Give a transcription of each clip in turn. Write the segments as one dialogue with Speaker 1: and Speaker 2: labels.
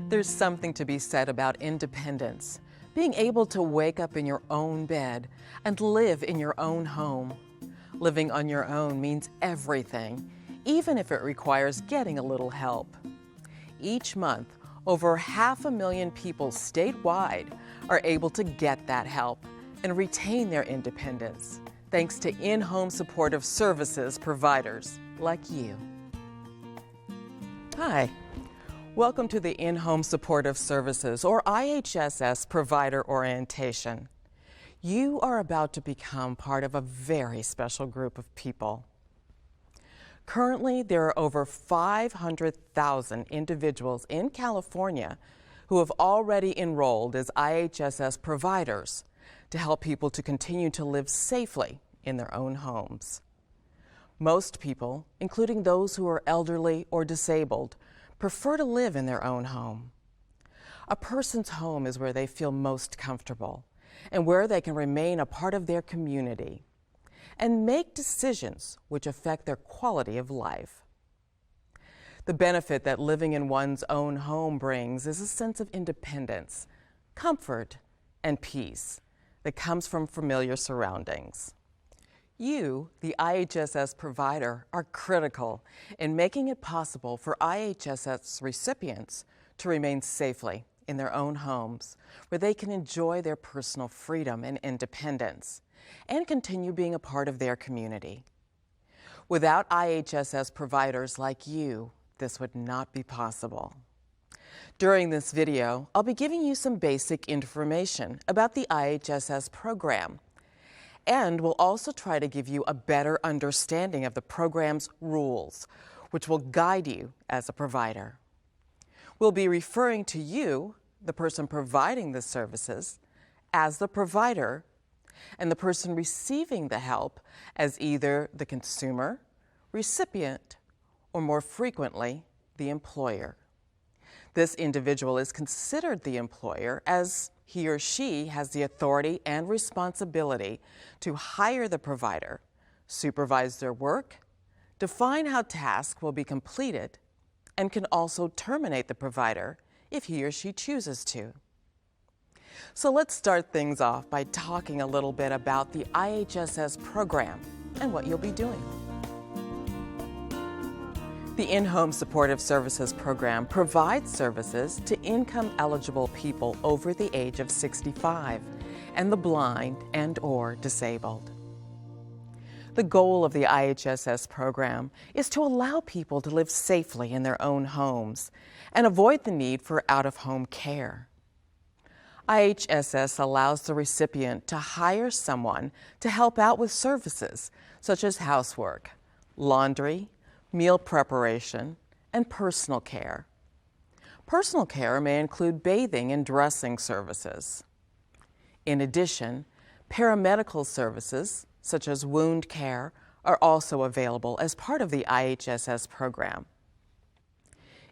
Speaker 1: There's something to be said about independence, being able to wake up in your own bed and live in your own home. Living on your own means everything, even if it requires getting a little help. Each month, over 500,000 people statewide are able to get that help and retain their independence, thanks to in-home supportive services providers like you. Hi. Welcome to the In-Home Supportive Services, or IHSS, Provider Orientation. You are about to become part of a very special group of people. Currently, there are over 500,000 individuals in California who have already enrolled as IHSS providers to help people to continue to live safely in their own homes. Most people, including those who are elderly or disabled, prefer to live in their own home. A person's home is where they feel most comfortable and where they can remain a part of their community and make decisions which affect their quality of life. The benefit that living in one's own home brings is a sense of independence, comfort, and peace that comes from familiar surroundings. You, the IHSS provider, are critical in making it possible for IHSS recipients to remain safely in their own homes, where they can enjoy their personal freedom and independence and continue being a part of their community. Without IHSS providers like you, this would not be possible. During this video, I'll be giving you some basic information about the IHSS program, and we'll also try to give you a better understanding of the program's rules, which will guide you as a provider. We'll be referring to you, the person providing the services, as the provider, and the person receiving the help as either the consumer, recipient, or more frequently, the employer. This individual is considered the employer as he or she has the authority and responsibility to hire the provider, supervise their work, define how tasks will be completed, and can also terminate the provider if he or she chooses to. So let's start things off by talking a little bit about the IHSS program and what you'll be doing. The In-Home Supportive Services program provides services to income-eligible people over the age of 65 and the blind and/or disabled. The goal of the IHSS program is to allow people to live safely in their own homes and avoid the need for out-of-home care. IHSS allows the recipient to hire someone to help out with services such as housework, laundry, meal preparation, and personal care. Personal care may include bathing and dressing services. In addition, paramedical services, such as wound care, are also available as part of the IHSS program.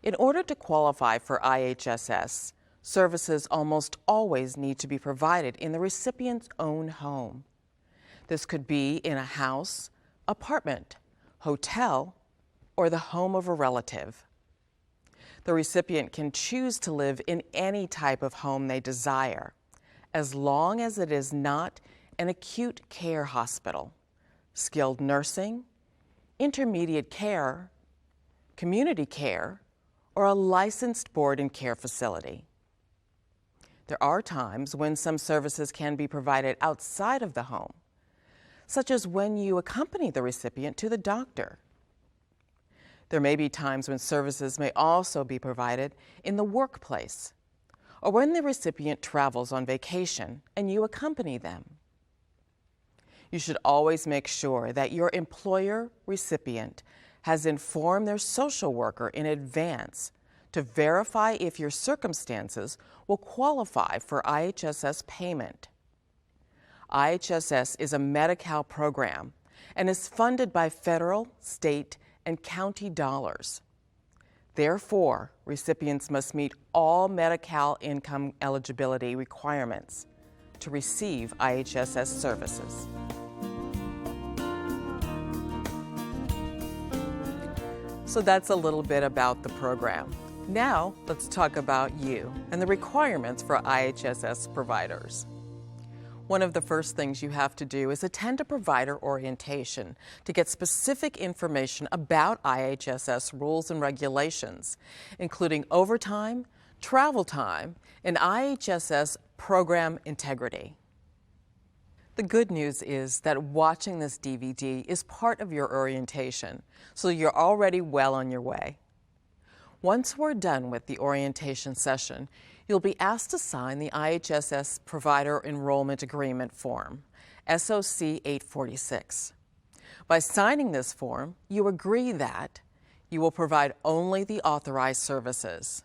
Speaker 1: In order to qualify for IHSS, services almost always need to be provided in the recipient's own home. This could be in a house, apartment, hotel, or the home of a relative. The recipient can choose to live in any type of home they desire, as long as it is not an acute care hospital, skilled nursing, intermediate care, community care, or a licensed board and care facility. There are times when some services can be provided outside of the home, such as when you accompany the recipient to the doctor. There may be times when services may also be provided in the workplace, or when the recipient travels on vacation and you accompany them. You should always make sure that your employer recipient has informed their social worker in advance to verify if your circumstances will qualify for IHSS payment. IHSS is a Medi-Cal program and is funded by federal, state, and county dollars. Therefore, recipients must meet all Medi-Cal income eligibility requirements to receive IHSS services. So that's a little bit about the program. Now, let's talk about you and the requirements for IHSS providers. One of the first things you have to do is attend a provider orientation to get specific information about IHSS rules and regulations, including overtime, travel time, and IHSS program integrity. The good news is that watching this DVD is part of your orientation, so you're already well on your way. Once we're done with the orientation session, you'll be asked to sign the IHSS Provider Enrollment Agreement Form, SOC 846. By signing this form, you agree that you will provide only the authorized services.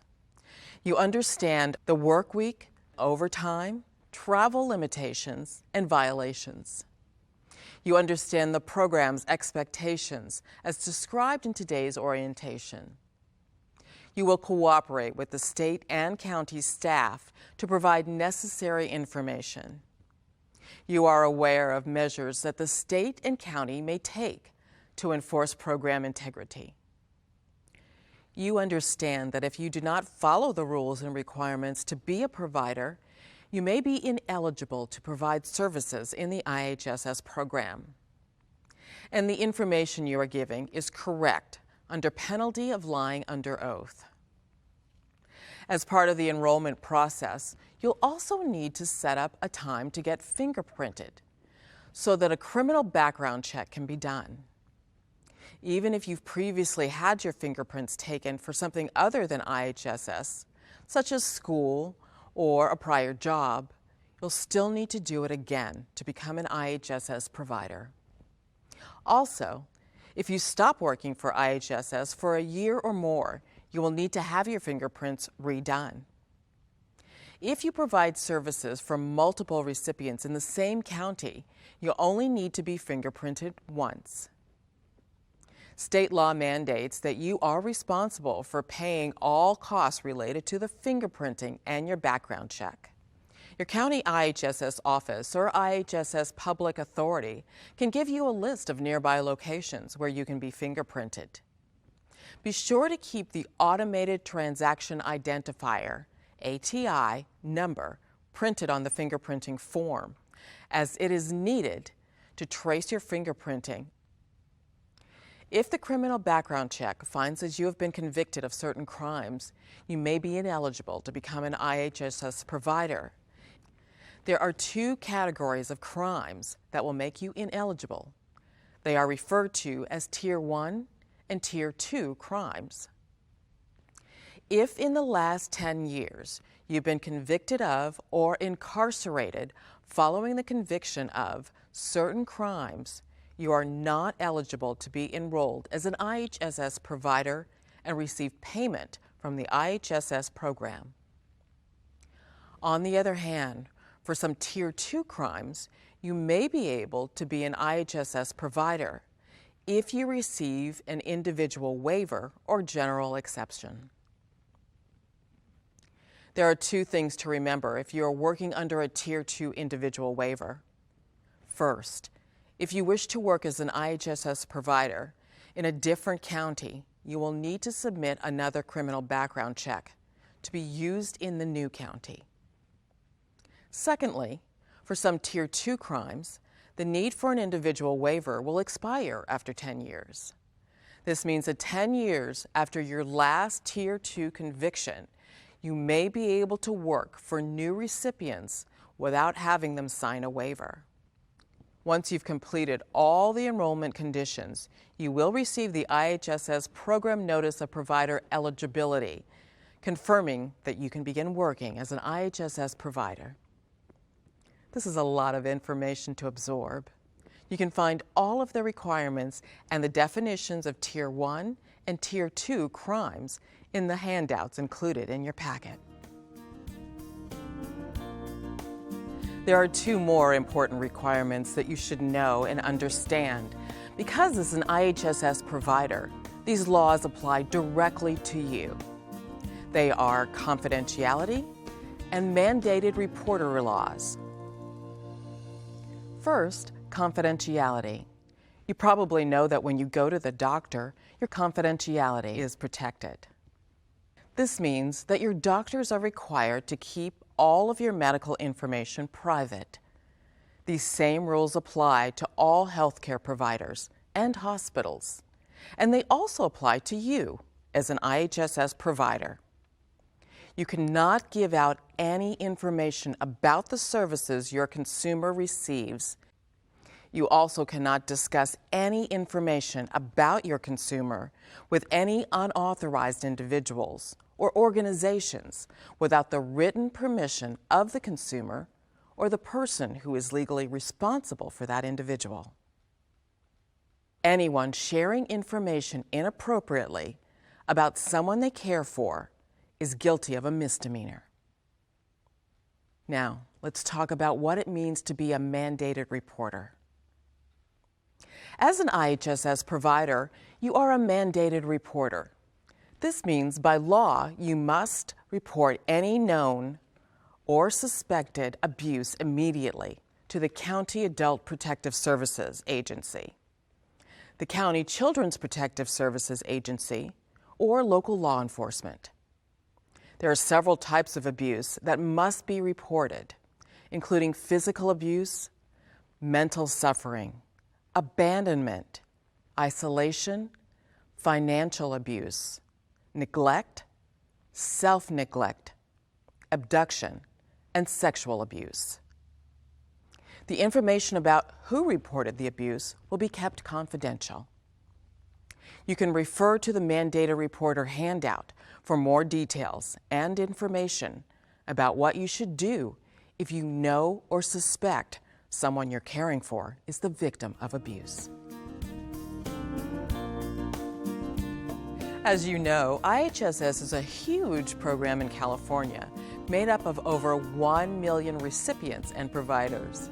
Speaker 1: You understand the workweek, overtime, travel limitations, and violations. You understand the program's expectations as described in today's orientation. You will cooperate with the state and county staff to provide necessary information. You are aware of measures that the state and county may take to enforce program integrity. You understand that if you do not follow the rules and requirements to be a provider, you may be ineligible to provide services in the IHSS program. And the information you are giving is correct under penalty of lying under oath. As part of the enrollment process, you'll also need to set up a time to get fingerprinted so that a criminal background check can be done. Even if you've previously had your fingerprints taken for something other than IHSS, such as school or a prior job, you'll still need to do it again to become an IHSS provider. Also, if you stop working for IHSS for a year or more, you will need to have your fingerprints redone. If you provide services for multiple recipients in the same county, you'll only need to be fingerprinted once. State law mandates that you are responsible for paying all costs related to the fingerprinting and your background check. Your county IHSS office or IHSS public authority can give you a list of nearby locations where you can be fingerprinted. Be sure to keep the Automated Transaction Identifier, ATI, number printed on the fingerprinting form, as it is needed to trace your fingerprinting. If the criminal background check finds that you have been convicted of certain crimes, you may be ineligible to become an IHSS provider. There are two categories of crimes that will make you ineligible. They are referred to as Tier 1 and Tier 2 crimes. If in the last 10 years you've been convicted of or incarcerated following the conviction of certain crimes, you are not eligible to be enrolled as an IHSS provider and receive payment from the IHSS program. On the other hand, for some Tier 2 crimes, you may be able to be an IHSS provider if you receive an individual waiver or general exception. There are two things to remember if you are working under a Tier 2 individual waiver. First, if you wish to work as an IHSS provider in a different county, you will need to submit another criminal background check to be used in the new county. Secondly, for some Tier 2 crimes, the need for an individual waiver will expire after 10 years. This means that 10 years after your last Tier 2 conviction, you may be able to work for new recipients without having them sign a waiver. Once you've completed all the enrollment conditions, you will receive the IHSS Program Notice of Provider Eligibility, confirming that you can begin working as an IHSS provider. This is a lot of information to absorb. You can find all of the requirements and the definitions of Tier 1 and Tier 2 crimes in the handouts included in your packet. There are two more important requirements that you should know and understand. Because as an IHSS provider, these laws apply directly to you. They are confidentiality and mandated reporter laws. First, confidentiality. You probably know that when you go to the doctor, your confidentiality is protected. This means that your doctors are required to keep all of your medical information private. These same rules apply to all healthcare providers and hospitals, and they also apply to you as an IHSS provider. You cannot give out any information about the services your consumer receives. You also cannot discuss any information about your consumer with any unauthorized individuals or organizations without the written permission of the consumer or the person who is legally responsible for that individual. Anyone sharing information inappropriately about someone they care for is guilty of a misdemeanor. Now, let's talk about what it means to be a mandated reporter. As an IHSS provider, you are a mandated reporter. This means by law, you must report any known or suspected abuse immediately to the County Adult Protective Services Agency, the County Children's Protective Services Agency, or local law enforcement. There are several types of abuse that must be reported, including physical abuse, mental suffering, abandonment, isolation, financial abuse, neglect, self-neglect, abduction, and sexual abuse. The information about who reported the abuse will be kept confidential. You can refer to the Mandated Reporter handout for more details and information about what you should do if you know or suspect someone you're caring for is the victim of abuse. As you know, IHSS is a huge program in California, made up of over 1 million recipients and providers.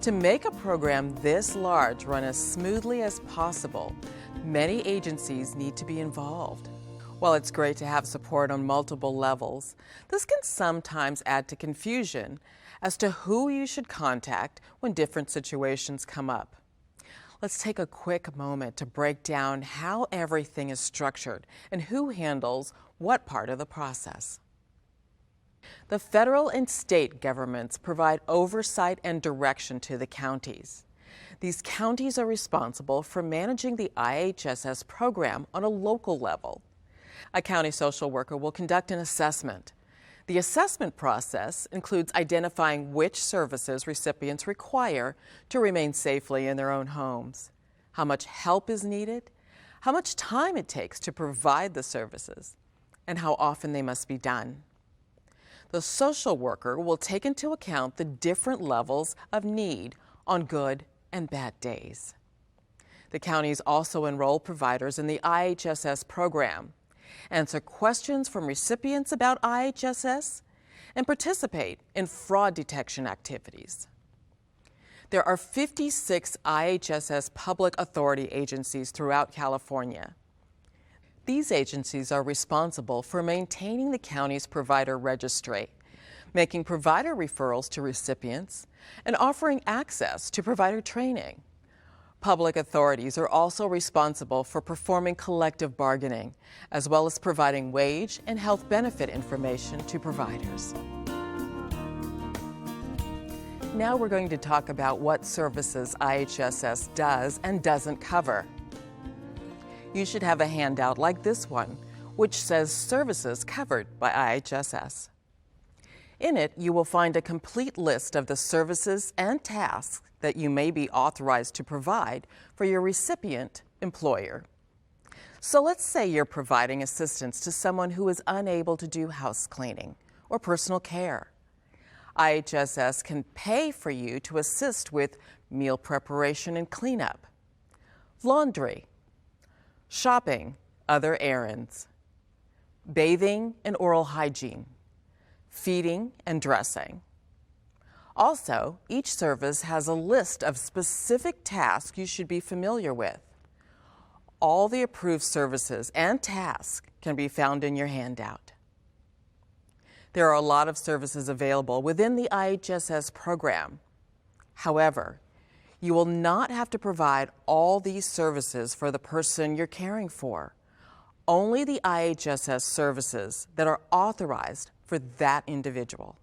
Speaker 1: To make a program this large run as smoothly as possible, many agencies need to be involved. While it's great to have support on multiple levels, this can sometimes add to confusion as to who you should contact when different situations come up. Let's take a quick moment to break down how everything is structured and who handles what part of the process. The federal and state governments provide oversight and direction to the counties. These counties are responsible for managing the IHSS program on a local level. A county social worker will conduct an assessment. The assessment process includes identifying which services recipients require to remain safely in their own homes, how much help is needed, how much time it takes to provide the services, and how often they must be done. The social worker will take into account the different levels of need on good and bad days. The counties also enroll providers in the IHSS program, answer questions from recipients about IHSS, and participate in fraud detection activities. There are 56 IHSS public authority agencies throughout California. These agencies are responsible for maintaining the county's provider registry, making provider referrals to recipients, and offering access to provider training. Public authorities are also responsible for performing collective bargaining, as well as providing wage and health benefit information to providers. Now we're going to talk about what services IHSS does and doesn't cover. You should have a handout like this one, which says Services Covered by IHSS. In it, you will find a complete list of the services and tasks that you may be authorized to provide for your recipient employer. So let's say you're providing assistance to someone who is unable to do house cleaning or personal care. IHSS can pay for you to assist with meal preparation and cleanup, laundry, shopping, other errands, bathing and oral hygiene, feeding and dressing. Also, each service has a list of specific tasks you should be familiar with. All the approved services and tasks can be found in your handout. There are a lot of services available within the IHSS program. However, you will not have to provide all these services for the person you're caring for. only the IHSS services that are authorized for that individual.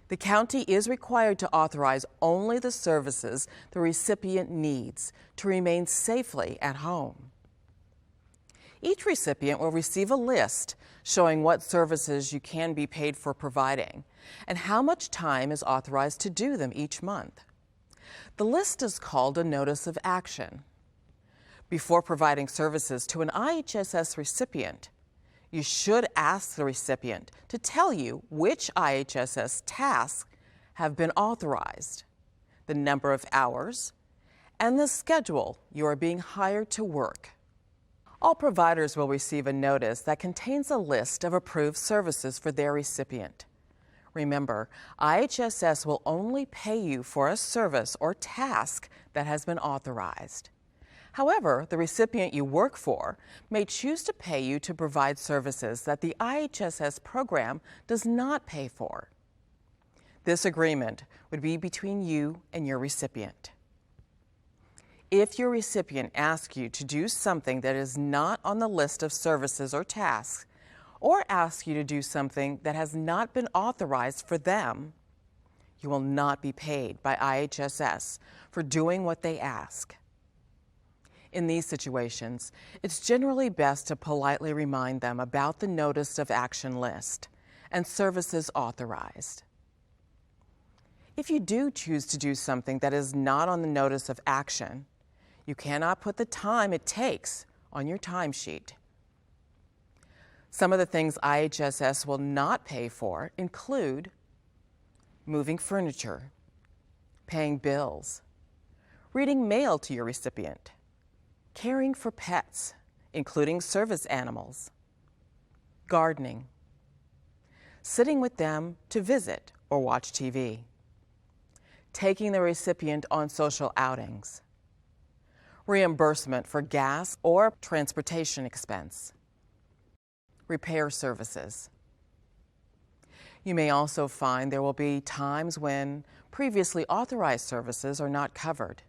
Speaker 1: The county is required to authorize only the services the recipient needs to remain safely at home. Each recipient will receive a list showing what services you can be paid for providing and how much time is authorized to do them each month. The list is called a Notice of Action. Before providing services to an IHSS recipient, you should ask the recipient to tell you which IHSS tasks have been authorized, the number of hours, and the schedule you are being hired to work. All providers will receive a notice that contains a list of approved services for their recipient. Remember, IHSS will only pay you for a service or task that has been authorized. However, the recipient you work for may choose to pay you to provide services that the IHSS program does not pay for. This agreement would be between you and your recipient. If your recipient asks you to do something that is not on the list of services or tasks, or asks you to do something that has not been authorized for them, you will not be paid by IHSS for doing what they ask. In these situations, it's generally best to politely remind them about the Notice of Action list and services authorized. If you do choose to do something that is not on the Notice of Action, you cannot put the time it takes on your timesheet. Some of the things IHSS will not pay for include moving furniture, paying bills, reading mail to your recipient, caring for pets, including service animals, gardening, sitting with them to visit or watch TV, taking the recipient on social outings, reimbursement for gas or transportation expense, repair services. You may also find there will be times when previously authorized services are not covered.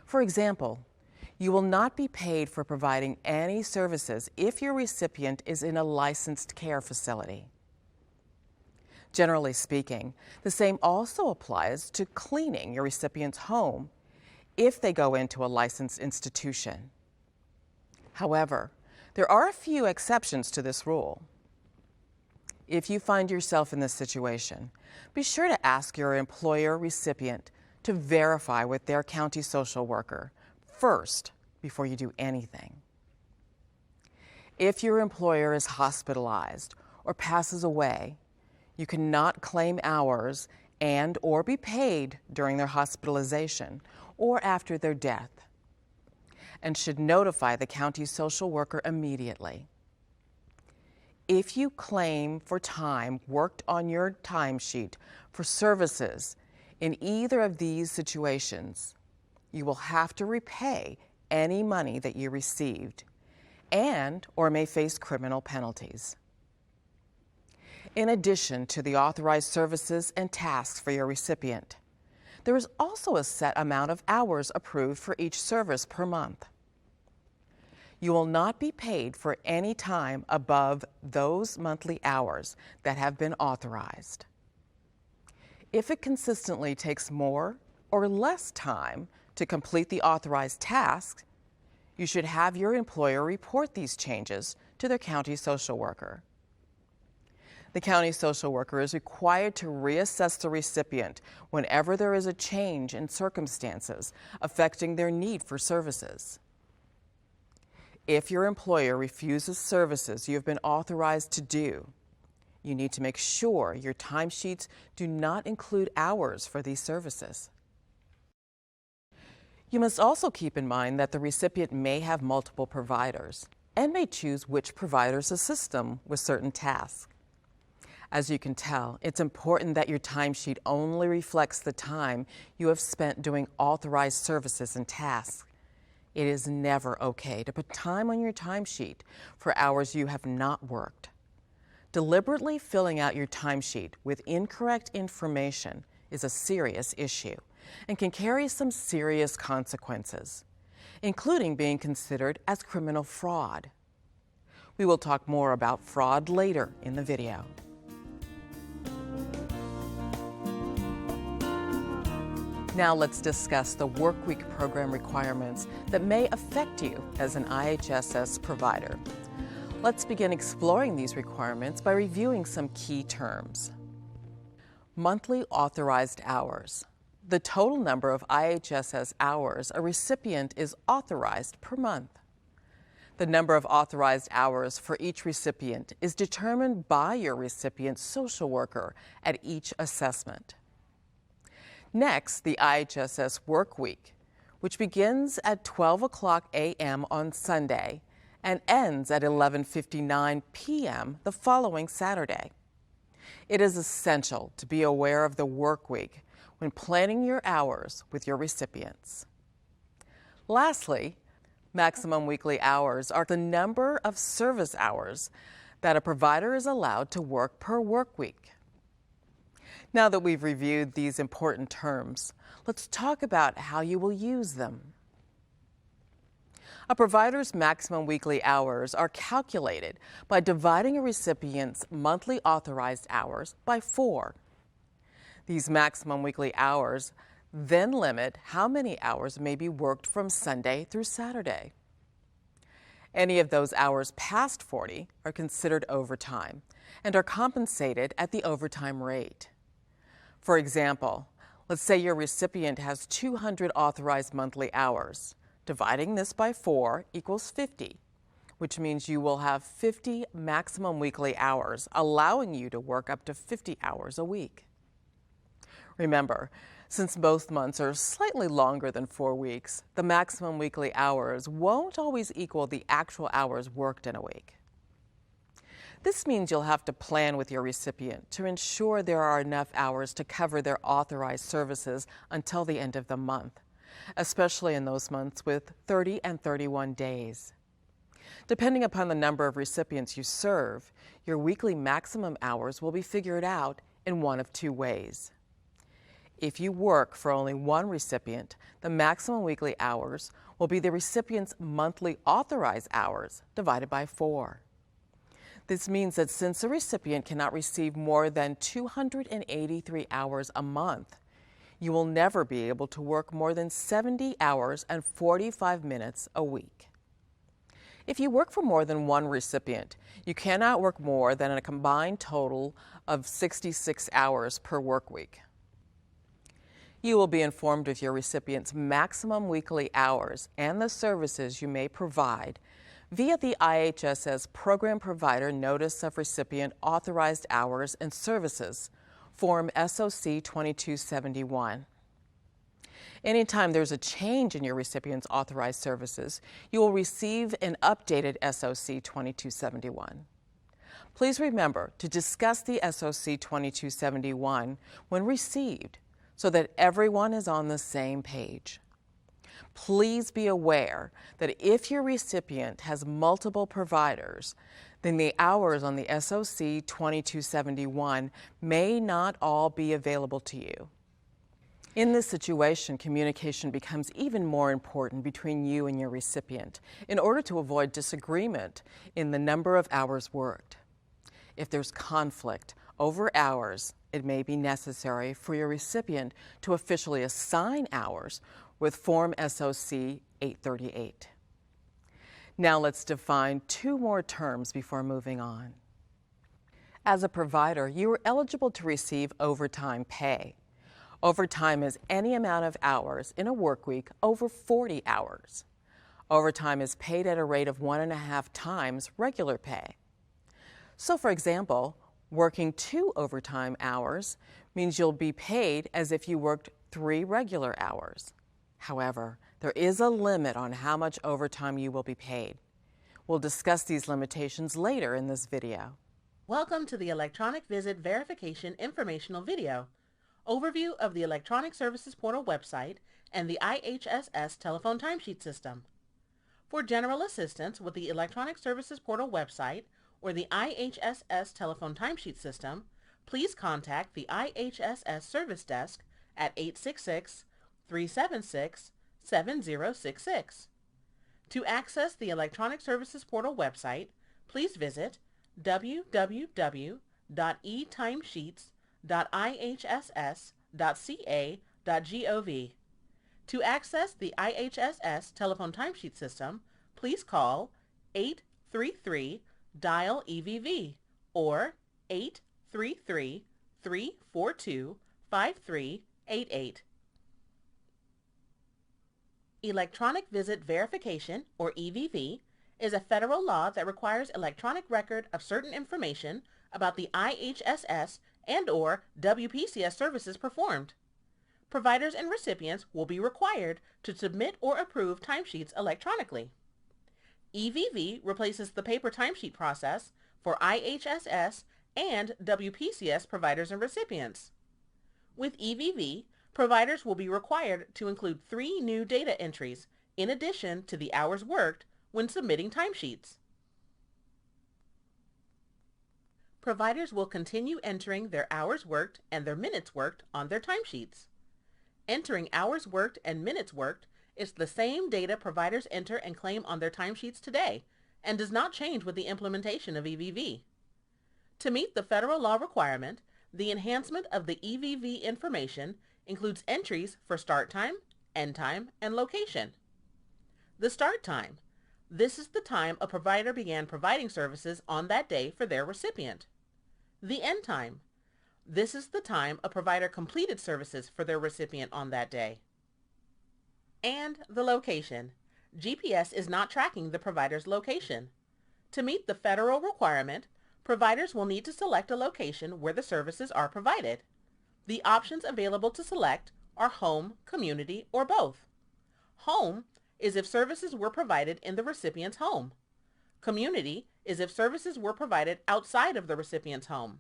Speaker 1: For example, you will not be paid for providing any services if your recipient is in a licensed care facility. Generally speaking, the same also applies to cleaning your recipient's home if they go into a licensed institution. However, there are a few exceptions to this rule. If you find yourself in this situation, be sure to ask your employer recipient to verify with their county social worker first before you do anything. If your employer is hospitalized or passes away, you cannot claim hours and or be paid during their hospitalization or after their death, and should notify the county social worker immediately. If you claim for time worked on your timesheet for services in either of these situations, you will have to repay any money that you received and or may face criminal penalties. In addition to the authorized services and tasks for your recipient, there is also a set amount of hours approved for each service per month. You will not be paid for any time above those monthly hours that have been authorized. If it consistently takes more or less time to complete the authorized tasks, you should have your employer report these changes to their county social worker. The county social worker is required to reassess the recipient whenever there is a change in circumstances affecting their need for services. If your employer refuses services you have been authorized to do, you need to make sure your timesheets do not include hours for these services. You must also keep in mind that the recipient may have multiple providers and may choose which providers assist them with certain tasks. As you can tell, it's important that your timesheet only reflects the time you have spent doing authorized services and tasks. It is never okay to put time on your timesheet for hours you have not worked. Deliberately filling out your timesheet with incorrect information is a serious issue and can carry some serious consequences. including being considered as criminal fraud. We will talk more about fraud later in the video. Now let's discuss the Workweek program requirements that may affect you as an IHSS provider. Let's begin exploring these requirements by reviewing some key terms. Monthly authorized hours. The total number of IHSS hours a recipient is authorized per month. The number of authorized hours for each recipient is determined by your recipient's social worker at each assessment. Next, the IHSS Workweek, which begins at 12 a.m. on Sunday and ends at 11:59 p.m. the following Saturday. It is essential to be aware of the Workweek when planning your hours with your recipients. Lastly, maximum weekly hours are the number of service hours that a provider is allowed to work per workweek. Now that we've reviewed these important terms, let's talk about how you will use them. A provider's maximum weekly hours are calculated by dividing a recipient's monthly authorized hours by 4. These maximum weekly hours then limit how many hours may be worked from Sunday through Saturday. Any of those hours past 40 are considered overtime and are compensated at the overtime rate. For example, let's say your recipient has 200 authorized monthly hours. Dividing this by 4 equals 50, which means you will have 50 maximum weekly hours, allowing you to work up to 50 hours a week. Remember, since both months are slightly longer than 4 weeks, the maximum weekly hours won't always equal the actual hours worked in a week. This means you'll have to plan with your recipient to ensure there are enough hours to cover their authorized services until the end of the month, especially in those months with 30 and 31 days. Depending upon the number of recipients you serve, your weekly maximum hours will be figured out in one of 2 ways. If you work for only one recipient, the maximum weekly hours will be the recipient's monthly authorized hours divided by 4. This means that since a recipient cannot receive more than 283 hours a month, you will never be able to work more than 70 hours and 45 minutes a week. If you work for more than one recipient, you cannot work more than a combined total of 66 hours per work week. You will be informed of your recipient's maximum weekly hours and the services you may provide via the IHSS Program Provider Notice of Recipient Authorized Hours and Services, Form SOC 2271. Anytime there's a change in your recipient's authorized services, you will receive an updated SOC 2271. Please remember to discuss the SOC 2271 when received so that everyone is on the same page. Please be aware that if your recipient has multiple providers, then the hours on the SOC 2271 may not all be available to you. In this situation, communication becomes even more important between you and your recipient in order to avoid disagreement in the number of hours worked. If there's conflict over hours, it may be necessary for your recipient to officially assign hours with Form SOC 838. Now let's define 2 more terms before moving on. As a provider, you are eligible to receive overtime pay. Overtime is any amount of hours in a work week over 40 hours. Overtime is paid at a rate of 1.5 times regular pay. So for example, working 2 overtime hours means you'll be paid as if you worked 3 regular hours. However, there is a limit on how much overtime you will be paid. We'll discuss these limitations later in this video.
Speaker 2: Welcome to the Electronic Visit Verification informational video. Overview of the Electronic Services Portal website and the IHSS telephone timesheet system. For general assistance with the Electronic Services Portal website or the IHSS telephone timesheet system, please contact the IHSS Service Desk at 866-376-7066. To access the Electronic Services Portal website, please visit www.etimesheets.ihss.ca.gov. To access the IHSS telephone timesheet system, please call 833-DIAL-EVV or 833-342-5388. Electronic Visit Verification, or EVV, is a federal law that requires electronic record of certain information about the IHSS and/or WPCS services performed. Providers and recipients will be required to submit or approve timesheets electronically. EVV replaces the paper timesheet process for IHSS and WPCS providers and recipients. With EVV, providers will be required to include 3 new data entries in addition to the hours worked when submitting timesheets. Providers will continue entering their hours worked and their minutes worked on their timesheets. Entering hours worked and minutes worked is the same data providers enter and claim on their timesheets today and does not change with the implementation of EVV. To meet the federal law requirement, the enhancement of the EVV information includes entries for start time, end time, and location. The start time. This is the time a provider began providing services on that day for their recipient. The end time. This is the time a provider completed services for their recipient on that day. And the location. GPS is not tracking the provider's location. To meet the federal requirement, providers will need to select a location where the services are provided. The options available to select are home, community, or both. Home is if services were provided in the recipient's home. Community is if services were provided outside of the recipient's home.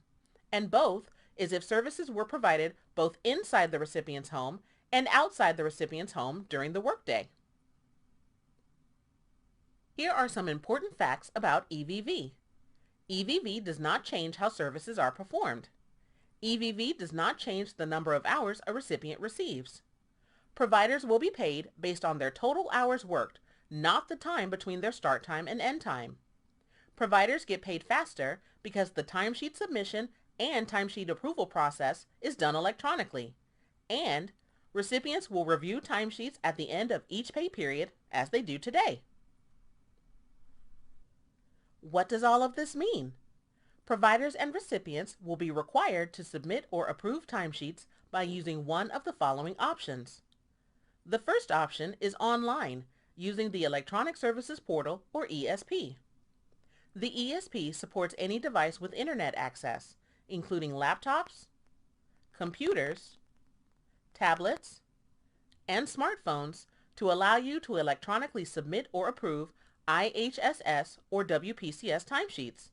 Speaker 2: And both is if services were provided both inside the recipient's home and outside the recipient's home during the workday. Here are some important facts about EVV. EVV does not change how services are performed. EVV does not change the number of hours a recipient receives. Providers will be paid based on their total hours worked, not the time between their start time and end time. Providers get paid faster because the timesheet submission and timesheet approval process is done electronically, and recipients will review timesheets at the end of each pay period as they do today. What does all of this mean? Providers and recipients will be required to submit or approve timesheets by using one of the following options. The first option is online, using the Electronic Services Portal, or ESP. The ESP supports any device with internet access, including laptops, computers, tablets, and smartphones, to allow you to electronically submit or approve IHSS or WPCS timesheets.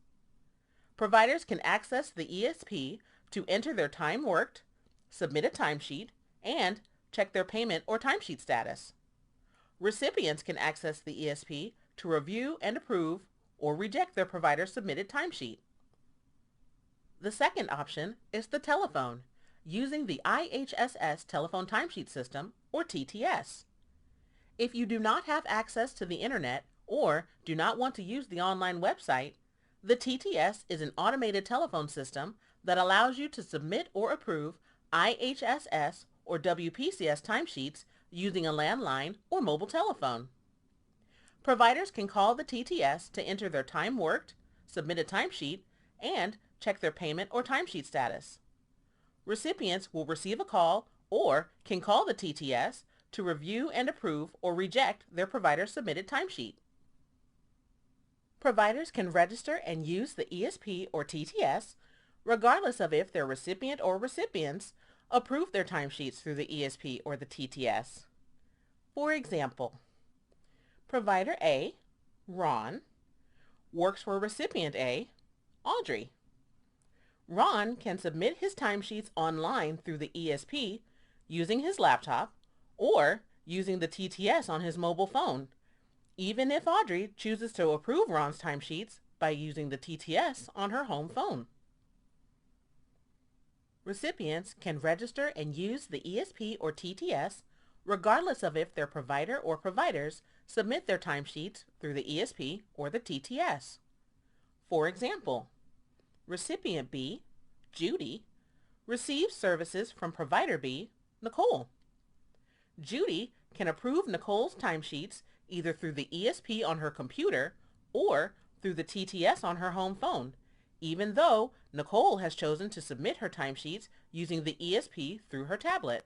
Speaker 2: Providers can access the ESP to enter their time worked, submit a timesheet, and check their payment or timesheet status. Recipients can access the ESP to review and approve or reject their provider's submitted timesheet. The second option is the telephone, using the IHSS telephone timesheet system, or TTS. If you do not have access to the internet or do not want to use the online website, the TTS is an automated telephone system that allows you to submit or approve IHSS or WPCS timesheets using a landline or mobile telephone. Providers can call the TTS to enter their time worked, submit a timesheet, and check their payment or timesheet status. Recipients will receive a call or can call the TTS to review and approve or reject their provider's submitted timesheet. Providers can register and use the ESP or TTS regardless of if their recipient or recipients approve their timesheets through the ESP or the TTS. For example, Provider A, Ron, works for recipient A, Audrey. Ron can submit his timesheets online through the ESP using his laptop or using the TTS on his mobile phone, even if Audrey chooses to approve Ron's timesheets by using the TTS on her home phone. Recipients can register and use the ESP or TTS regardless of if their provider or providers submit their timesheets through the ESP or the TTS. For example, recipient B, Judy, receives services from provider B, Nicole. Judy can approve Nicole's timesheets either through the ESP on her computer or through the TTS on her home phone, even though Nicole has chosen to submit her timesheets using the ESP through her tablet.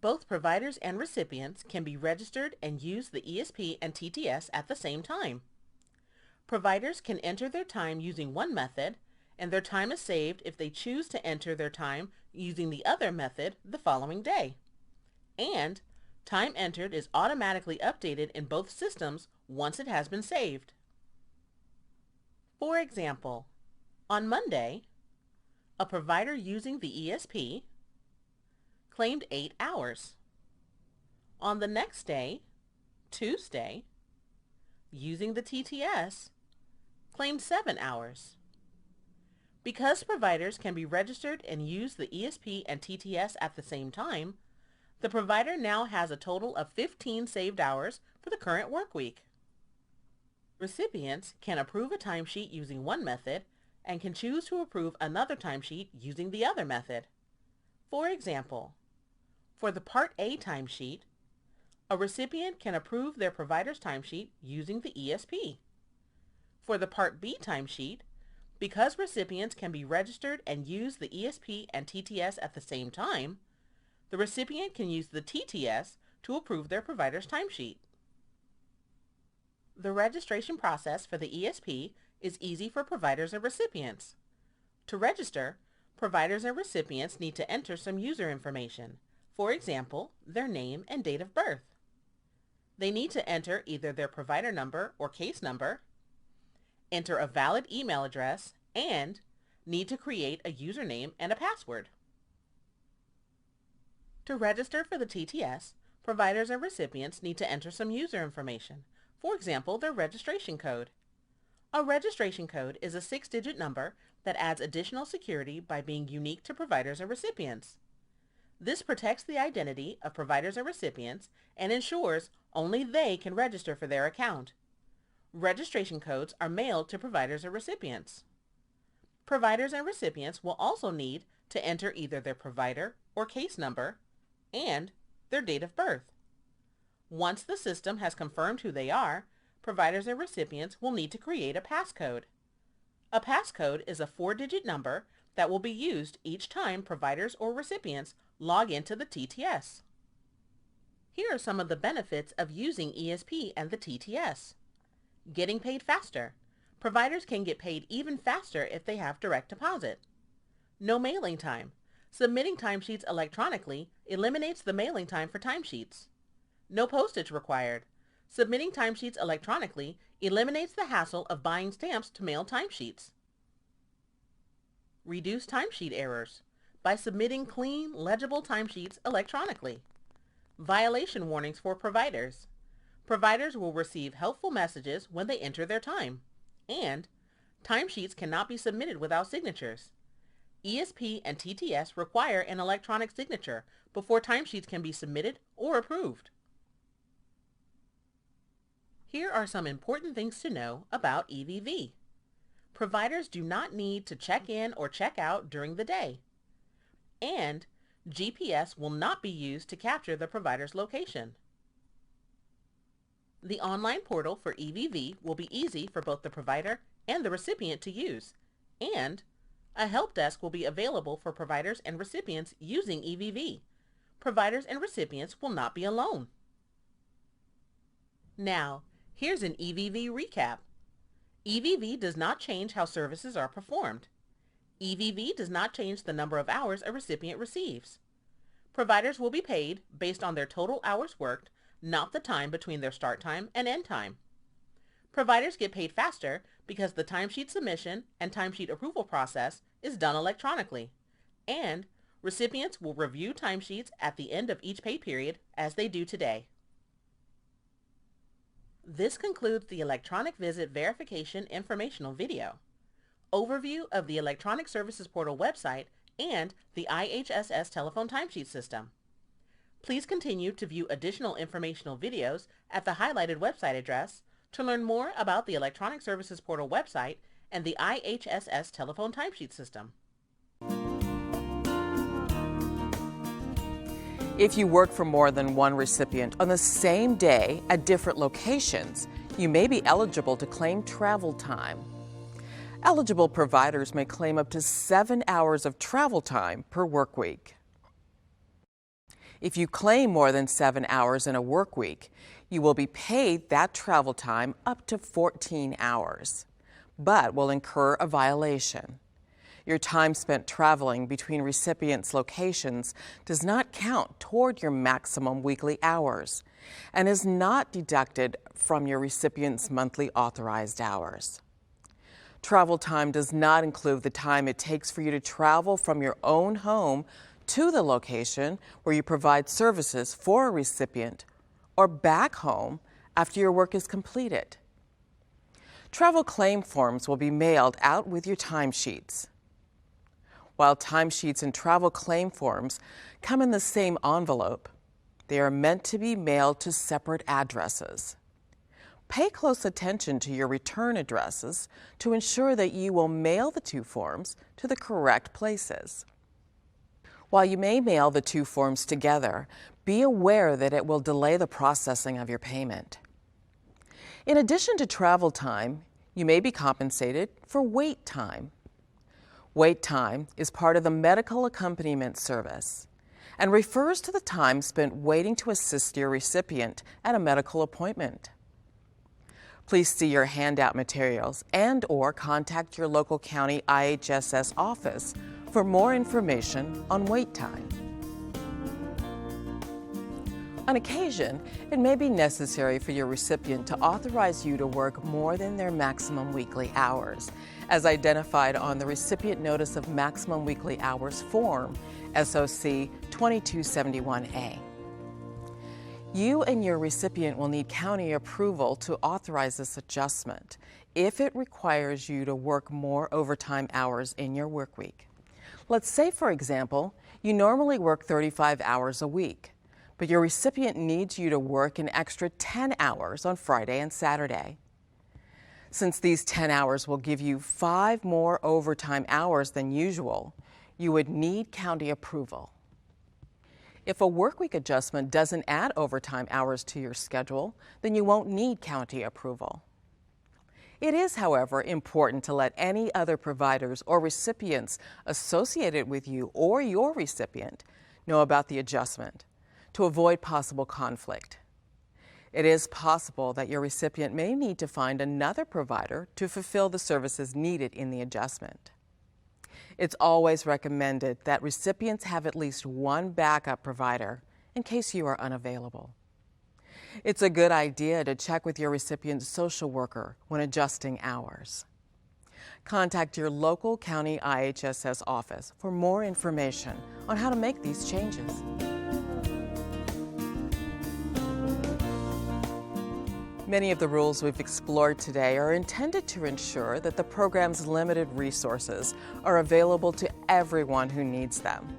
Speaker 2: Both providers and recipients can be registered and use the ESP and TTS at the same time. Providers can enter their time using one method, and their time is saved if they choose to enter their time using the other method the following day. And time entered is automatically updated in both systems once it has been saved. For example, on Monday, a provider using the ESP claimed 8 hours. On the next day, Tuesday, using the TTS, claimed 7 hours. Because providers can be registered and use the ESP and TTS at the same time, the provider now has a total of 15 saved hours for the current work week. Recipients can approve a timesheet using one method and can choose to approve another timesheet using the other method. For example, for the Part A timesheet, a recipient can approve their provider's timesheet using the ESP. For the Part B timesheet, because recipients can be registered and use the ESP and TTS at the same time, the recipient can use the TTS to approve their provider's timesheet. The registration process for the ESP is easy for providers and recipients. To register, providers and recipients need to enter some user information, for example, their name and date of birth. They need to enter either their provider number or case number, enter a valid email address, and need to create a username and a password. To register for the TTS, providers and recipients need to enter some user information, for example, their registration code. A registration code is a 6-digit number that adds additional security by being unique to providers and recipients. This protects the identity of providers and recipients and ensures only they can register for their account. Registration codes are mailed to providers and recipients. Providers and recipients will also need to enter either their provider or case number and their date of birth. Once the system has confirmed who they are, providers and recipients will need to create a passcode. A passcode is a 4-digit number that will be used each time providers or recipients log into the TTS. Here are some of the benefits of using ESP and the TTS. Getting paid faster. Providers can get paid even faster if they have direct deposit. No mailing time. Submitting timesheets electronically eliminates the mailing time for timesheets. No postage required. Submitting timesheets electronically eliminates the hassle of buying stamps to mail timesheets. Reduce timesheet errors by submitting clean, legible timesheets electronically. Violation warnings for providers. Providers will receive helpful messages when they enter their time. And timesheets cannot be submitted without signatures. ESP and TTS require an electronic signature before timesheets can be submitted or approved. Here are some important things to know about EVV. Providers do not need to check in or check out during the day. And GPS will not be used to capture the provider's location. The online portal for EVV will be easy for both the provider and the recipient to use, and a help desk will be available for providers and recipients using EVV. Providers and recipients will not be alone. Now, here's an EVV recap. EVV does not change how services are performed. EVV does not change the number of hours a recipient receives. Providers will be paid based on their total hours worked, not the time between their start time and end time. Providers get paid faster because the timesheet submission and timesheet approval process is done electronically, and recipients will review timesheets at the end of each pay period as they do today. This concludes the Electronic Visit Verification informational video. Overview of the Electronic Services Portal website and the IHSS telephone timesheet system. Please continue to view additional informational videos at the highlighted website address to learn more about the Electronic Services Portal website and the IHSS telephone timesheet system.
Speaker 1: If you work for more than one recipient on the same day at different locations, you may be eligible to claim travel time. Eligible providers may claim up to 7 hours of travel time per work week. If you claim more than 7 hours in a work week, you will be paid that travel time up to 14 hours, but will incur a violation. Your time spent traveling between recipients' locations does not count toward your maximum weekly hours and is not deducted from your recipient's monthly authorized hours. Travel time does not include the time it takes for you to travel from your own home to the location where you provide services for a recipient or back home after your work is completed. Travel claim forms will be mailed out with your timesheets. While timesheets and travel claim forms come in the same envelope, they are meant to be mailed to separate addresses. Pay close attention to your return addresses to ensure that you will mail the two forms to the correct places. While you may mail the two forms together, be aware that it will delay the processing of your payment. In addition to travel time, you may be compensated for wait time. Wait time is part of the medical accompaniment service and refers to the time spent waiting to assist your recipient at a medical appointment. Please see your handout materials and/or contact your local county IHSS office for more information on wait time. On occasion, it may be necessary for your recipient to authorize you to work more than their maximum weekly hours, as identified on the Recipient Notice of Maximum Weekly Hours Form, SOC 2271A. You and your recipient will need county approval to authorize this adjustment if it requires you to work more overtime hours in your work week. Let's say, for example, you normally work 35 hours a week, but your recipient needs you to work an extra 10 hours on Friday and Saturday. Since these 10 hours will give you 5 more overtime hours than usual, you would need county approval. If a workweek adjustment doesn't add overtime hours to your schedule, then you won't need county approval. It is, however, important to let any other providers or recipients associated with you or your recipient know about the adjustment to avoid possible conflict. It is possible that your recipient may need to find another provider to fulfill the services needed in the adjustment. It's always recommended that recipients have at least one backup provider in case you are unavailable. It's a good idea to check with your recipient's social worker when adjusting hours. Contact your local county IHSS office for more information on how to make these changes. Many of the rules we've explored today are intended to ensure that the program's limited resources are available to everyone who needs them.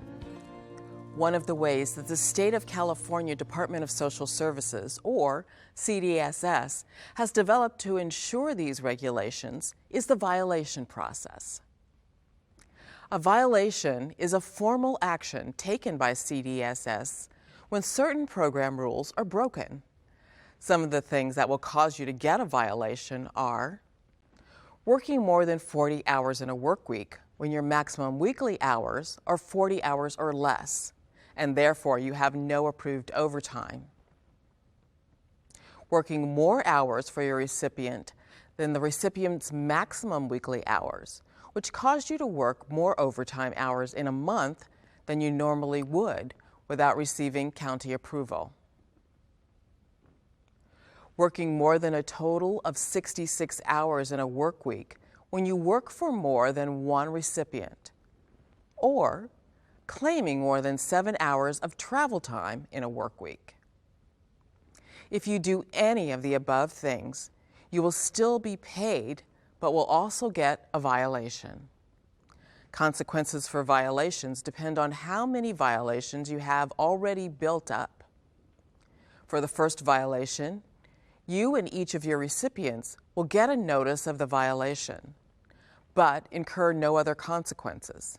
Speaker 1: One of the ways that the State of California Department of Social Services, or CDSS, has developed to ensure these regulations is the violation process. A violation is a formal action taken by CDSS when certain program rules are broken. Some of the things that will cause you to get a violation are working more than 40 hours in a work week when your maximum weekly hours are 40 hours or less, and therefore you have no approved overtime. Working more hours for your recipient than the recipient's maximum weekly hours, which caused you to work more overtime hours in a month than you normally would without receiving county approval. Working more than a total of 66 hours in a work week when you work for more than one recipient, or claiming more than 7 hours of travel time in a work week. If you do any of the above things, you will still be paid, but will also get a violation. Consequences for violations depend on how many violations you have already built up. For the first violation, you and each of your recipients will get a notice of the violation, but incur no other consequences.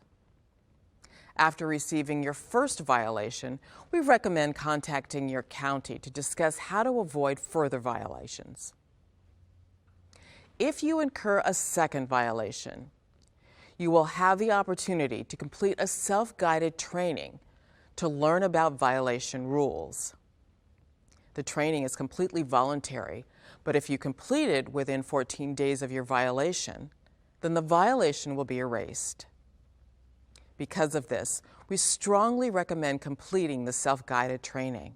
Speaker 1: After receiving your first violation, we recommend contacting your county to discuss how to avoid further violations. If you incur a second violation, you will have the opportunity to complete a self-guided training to learn about violation rules. The training is completely voluntary, but if you complete it within 14 days of your violation, then the violation will be erased. Because of this, we strongly recommend completing the self-guided training.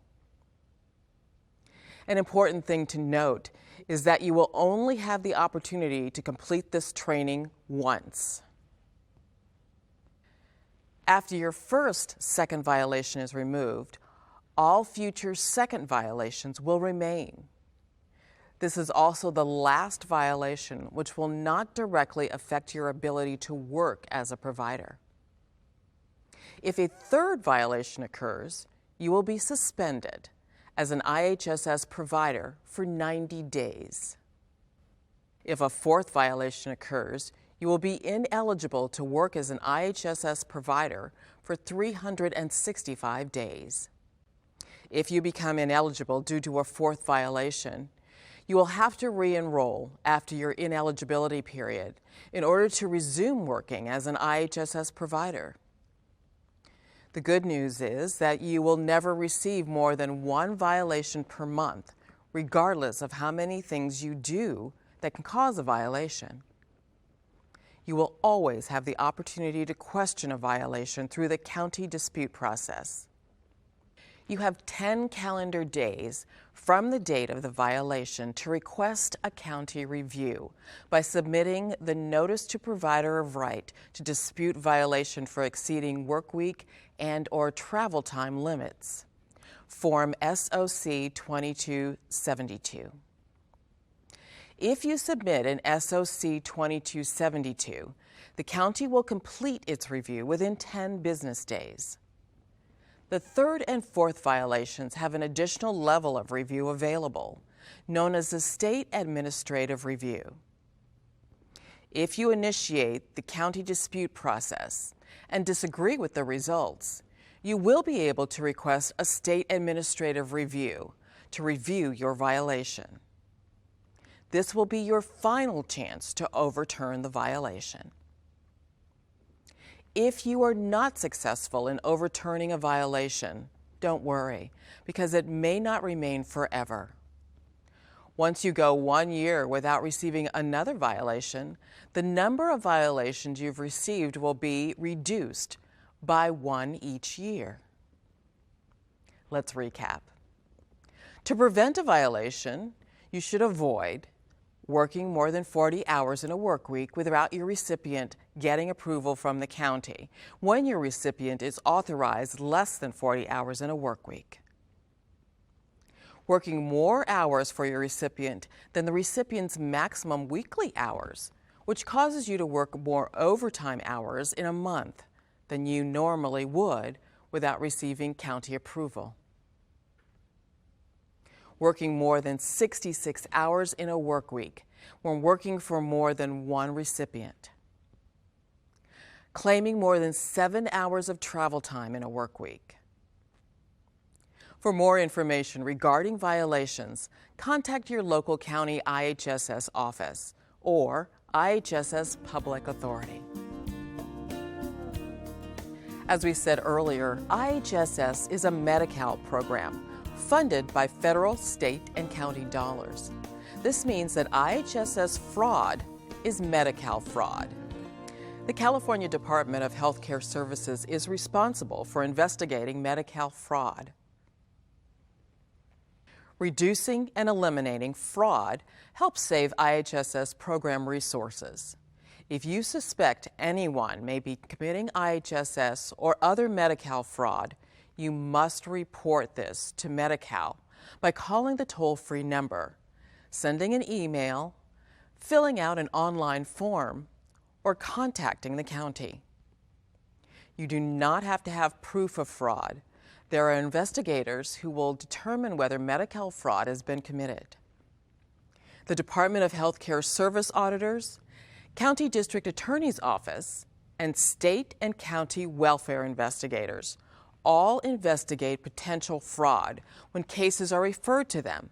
Speaker 1: An important thing to note is that you will only have the opportunity to complete this training once. After your second violation is removed, all future second violations will remain. This is also the last violation, which will not directly affect your ability to work as a provider. If a third violation occurs, you will be suspended as an IHSS provider for 90 days. If a fourth violation occurs, you will be ineligible to work as an IHSS provider for 365 days. If you become ineligible due to a fourth violation, you will have to re-enroll after your ineligibility period in order to resume working as an IHSS provider. The good news is that you will never receive more than one violation per month, regardless of how many things you do that can cause a violation. You will always have the opportunity to question a violation through the county dispute process. You have 10 calendar days from the date of the violation to request a county review by submitting the Notice to Provider of Right to Dispute Violation for Exceeding Workweek and/or travel time limits, Form SOC 2272. If you submit an SOC 2272, the county will complete its review within 10 business days. The third and fourth violations have an additional level of review available, known as the State Administrative Review. If you initiate the county dispute process and disagree with the results, you will be able to request a State Administrative Review to review your violation. This will be your final chance to overturn the violation. If you are not successful in overturning a violation, don't worry, because it may not remain forever. Once you go 1 year without receiving another violation, the number of violations you've received will be reduced by 1 each year. Let's recap. To prevent a violation, you should avoid working more than 40 hours in a work week without your recipient getting approval from the county when your recipient is authorized less than 40 hours in a work week. Working more hours for your recipient than the recipient's maximum weekly hours, which causes you to work more overtime hours in a month than you normally would without receiving county approval. Working more than 66 hours in a work week when working for more than one recipient. Claiming more than 7 hours of travel time in a work week. For more information regarding violations, contact your local county IHSS office or IHSS Public Authority. As we said earlier, IHSS is a Medi-Cal program funded by federal, state, and county dollars. This means that IHSS fraud is Medi-Cal fraud. The California Department of Healthcare Services is responsible for investigating Medi-Cal fraud. Reducing and eliminating fraud helps save IHSS program resources. If you suspect anyone may be committing IHSS or other Medi-Cal fraud, you must report this to Medi-Cal by calling the toll-free number, sending an email, filling out an online form, or contacting the county. You do not have to have proof of fraud. There are investigators who will determine whether Medi-Cal fraud has been committed. The Department of Health Care Service auditors, County District Attorney's Office, and state and county welfare investigators all investigate potential fraud when cases are referred to them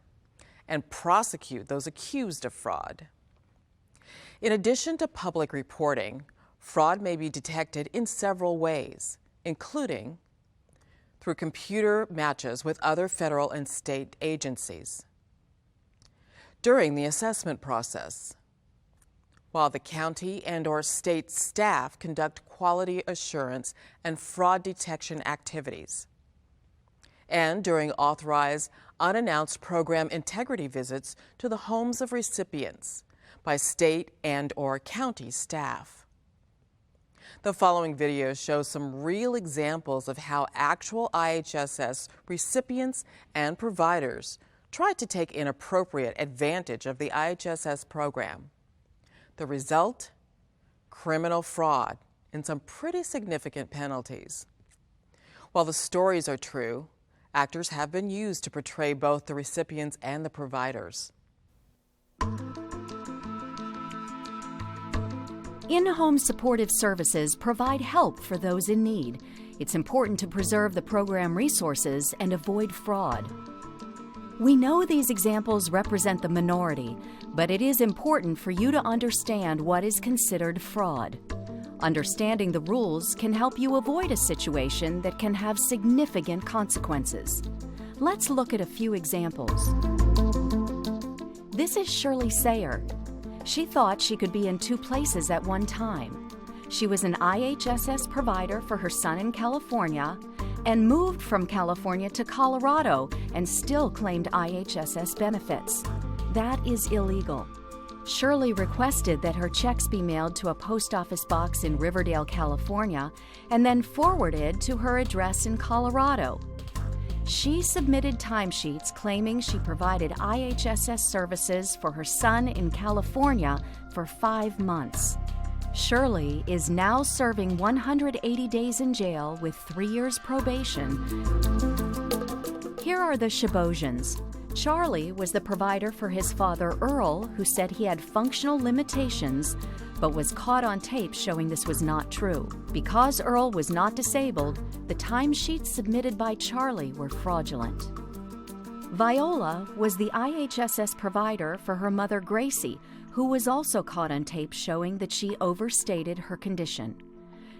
Speaker 1: and prosecute those accused of fraud. In addition to public reporting, fraud may be detected in several ways, including through computer matches with other federal and state agencies, during the assessment process, while the county and/or state staff conduct quality assurance and fraud detection activities, and during authorized, unannounced program integrity visits to the homes of recipients by state and/or county staff. The following video shows some real examples of how actual IHSS recipients and providers tried to take inappropriate advantage of the IHSS program. The result? Criminal fraud and some pretty significant penalties. While the stories are true, actors have been used to portray both the recipients and the providers.
Speaker 3: In-home supportive services provide help for those in need. It's important to preserve the program resources and avoid fraud. We know these examples represent the minority, but it is important for you to understand what is considered fraud. Understanding the rules can help you avoid a situation that can have significant consequences. Let's look at a few examples. This is Shirley Sayer. She thought she could be in two places at one time. She was an IHSS provider for her son in California and moved from California to Colorado and still claimed IHSS benefits. That is illegal. Shirley requested that her checks be mailed to a post office box in Riverdale, California, and then forwarded to her address in Colorado. She submitted timesheets claiming she provided IHSS services for her son in California for 5 months. Shirley is now serving 180 days in jail with 3 years probation. Here are the Shibosians. Charlie was the provider for his father Earl, who said he had functional limitations, but was caught on tape showing this was not true. Because Earl was not disabled, the timesheets submitted by Charlie were fraudulent. Viola was the IHSS provider for her mother Gracie, who was also caught on tape showing that she overstated her condition.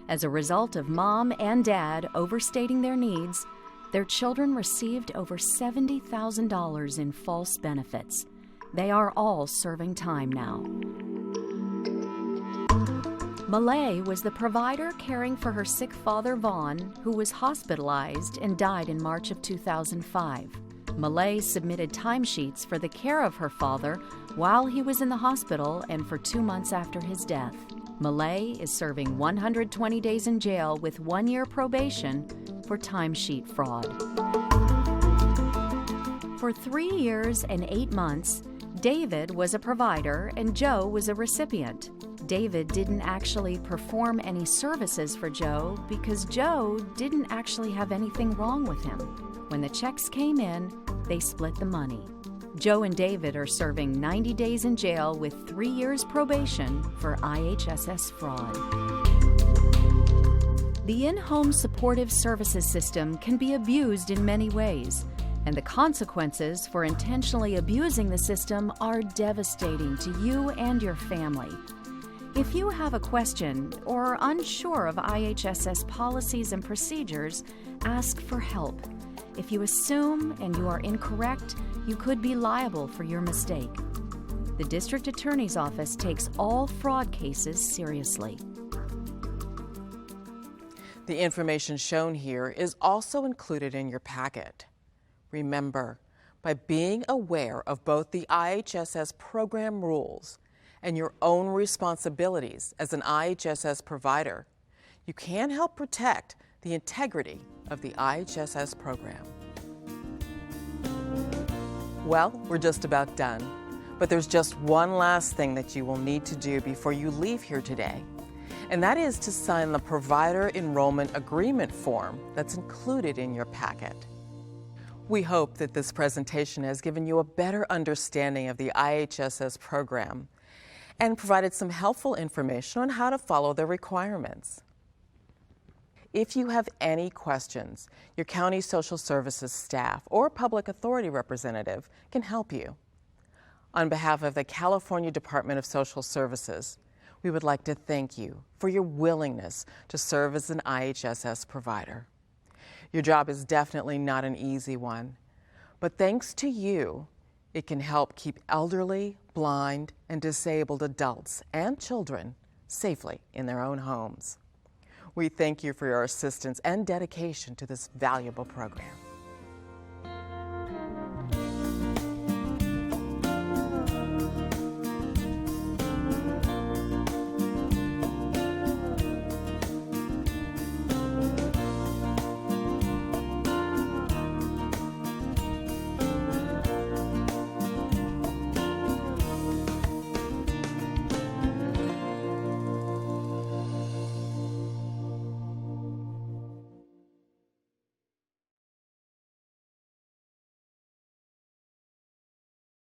Speaker 3: As a result of Mom and Dad overstating their needs, their children received over $70,000 in false benefits. They are all serving time now. Malay was the provider caring for her sick father Vaughn, who was hospitalized and died in March of 2005. Malay submitted timesheets for the care of her father while he was in the hospital and for 2 months after his death. Malay is serving 120 days in jail with 1 year probation for timesheet fraud. For 3 years and 8 months, David was a provider and Joe was a recipient. David didn't actually perform any services for Joe because Joe didn't actually have anything wrong with him. When the checks came in, they split the money. Joe and David are serving 90 days in jail with 3 years probation for IHSS fraud. The in-home supportive services system can be abused in many ways, and the consequences for intentionally abusing the system are devastating to you and your family. If you have a question or are unsure of IHSS policies and procedures, ask for help. If you assume and you are incorrect, you could be liable for your mistake. The District Attorney's Office takes all fraud cases seriously.
Speaker 1: The information shown here is also included in your packet. Remember, by being aware of both the IHSS program rules and your own responsibilities as an IHSS provider, you can help protect the integrity of the IHSS program. Well, we're just about done, but there's just one last thing that you will need to do before you leave here today, and that is to sign the Provider Enrollment Agreement form that's included in your packet. We hope that this presentation has given you a better understanding of the IHSS program and provided some helpful information on how to follow the requirements. If you have any questions, your county social services staff or public authority representative can help you. On behalf of the California Department of Social Services, we would like to thank you for your willingness to serve as an IHSS provider. Your job is definitely not an easy one, but thanks to you, it can help keep elderly, blind, and disabled adults and children safely in their own homes. We thank you for your assistance and dedication to this valuable program.